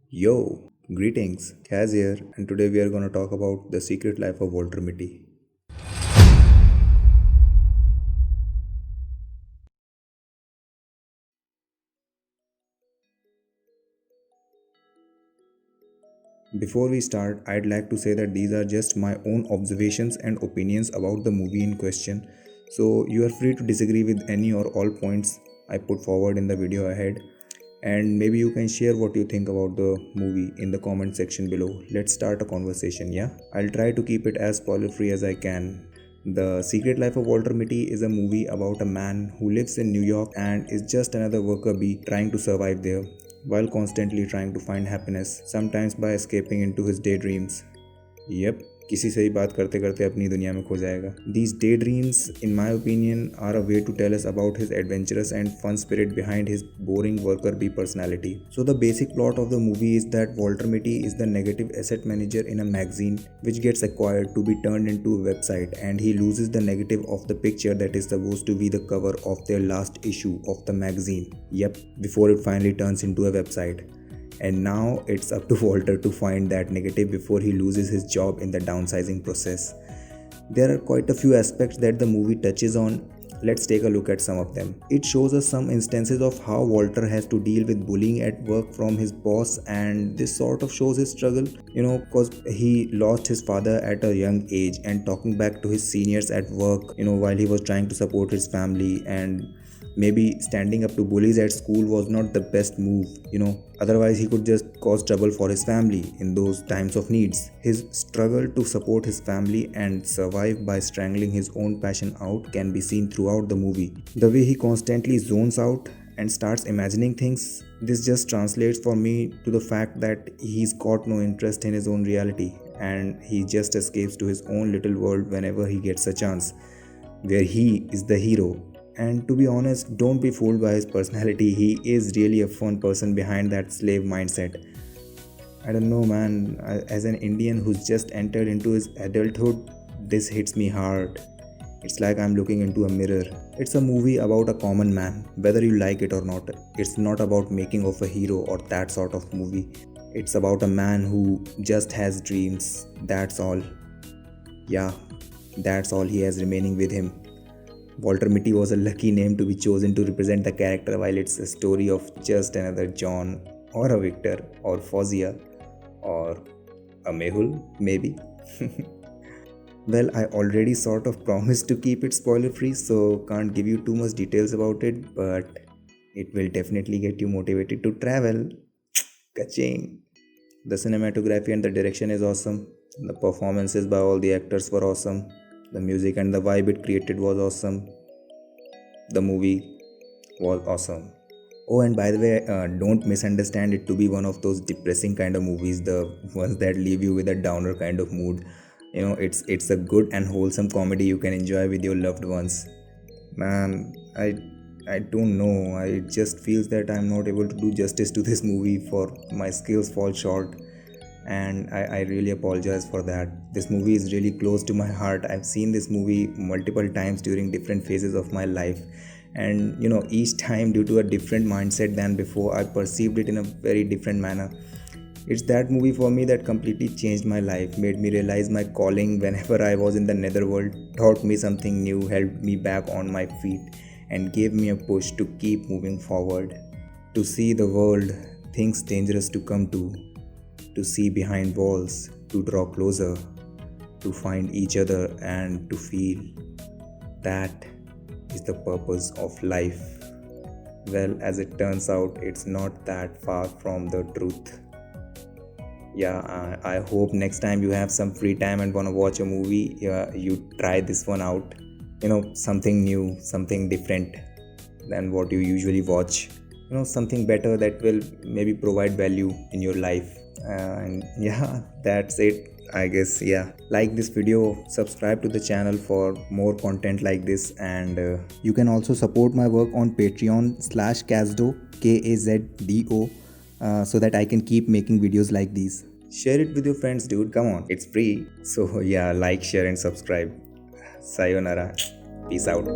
Yo, greetings, Kaz here, and today we are going to talk about the secret life of Walter Mitty. Before we start, I'd like to say that these are just my own observations and opinions about the movie in question, so you are free to disagree with any or all points I put forward in the video ahead, and maybe you can share what you think about the movie in the comment section below. Let's start a conversation, yeah? I'll try to keep it as spoiler free as I can. The Secret Life of Walter Mitty is a movie about a man who lives in New York and is just another worker bee trying to survive there, while constantly trying to find happiness, sometimes by escaping into his daydreams. Yep, किसी से ही बात करते करते अपनी दुनिया में खो जाएगा. These daydreams, in my opinion, are a way to tell us about his adventurous and fun spirit behind his boring worker bee personality. So the basic plot of the movie is that Walter Mitty is the negative asset manager in a magazine which gets acquired to be turned into a website, and he loses the negative of the picture that is supposed to be the cover of their last issue of the magazine. Yep, before it finally turns into a website. And now it's up to Walter to find that negative before he loses his job in the downsizing process. There are quite a few aspects that the movie touches on. Let's take a look at some of them. It shows us some instances of how Walter has to deal with bullying at work from his boss, and this sort of shows his struggle, because he lost his father at a young age, and talking back to his seniors at work, while he was trying to support his family, and maybe standing up to bullies at school was not the best move. Otherwise he could just cause trouble for his family in those times of needs. His struggle to support his family and survive by strangling his own passion out can be seen throughout the movie. The way he constantly zones out and starts imagining things, this just translates for me to the fact that he's got no interest in his own reality, and he just escapes to his own little world whenever he gets a chance, where he is the hero. And to be honest, don't be fooled by his personality. He is really a fun person behind that slave mindset. I don't know, man. As an Indian who's just entered into his adulthood, this hits me hard. It's like I'm looking into a mirror. It's a movie about a common man, whether you like it or not. It's not about making of a hero or that sort of movie. It's about a man who just has dreams. That's all. Yeah, that's all he has remaining with him. Walter Mitty was a lucky name to be chosen to represent the character, while it's a story of just another John, or a Victor, or Fozia, or a Mehul, maybe. Well, I already sort of promised to keep it spoiler free, so can't give you too much details about it, but it will definitely get you motivated to travel. Kaching. The cinematography and the direction is awesome. The performances by all the actors were awesome. The music and the vibe it created was awesome. The movie was awesome. Oh, and by the way, don't misunderstand it to be one of those depressing kind of movies, the ones that leave you with a downer kind of mood. It's a good and wholesome comedy you can enjoy with your loved ones. Man, I don't know. I just feels that I'm not able to do justice to this movie, for my skills fall short, and I really apologize for that. This movie is really close to my heart. I've seen this movie multiple times during different phases of my life, and each time due to a different mindset than before, I perceived it in a very different manner. It's that movie for me that completely changed my life, made me realize my calling whenever I was in the netherworld, taught me something new, helped me back on my feet, and gave me a push to keep moving forward, to see the world, things dangerous to come to see behind walls, to draw closer, to find each other, and to feel. That is the purpose of life. Well, as it turns out, it's not that far from the truth. Yeah, I hope next time you have some free time and want to watch a movie, you try this one out. Something new, something different than what you usually watch. Something better that will maybe provide value in your life. And yeah, that's it, I guess. Yeah, like this video, subscribe to the channel for more content like this, and you can also support my work on Patreon/Kazdo, KAZDO, so that I can keep making videos like these. Share it with your friends, dude. Come on, it's free. So yeah, like, share, and subscribe. Sayonara. Peace out.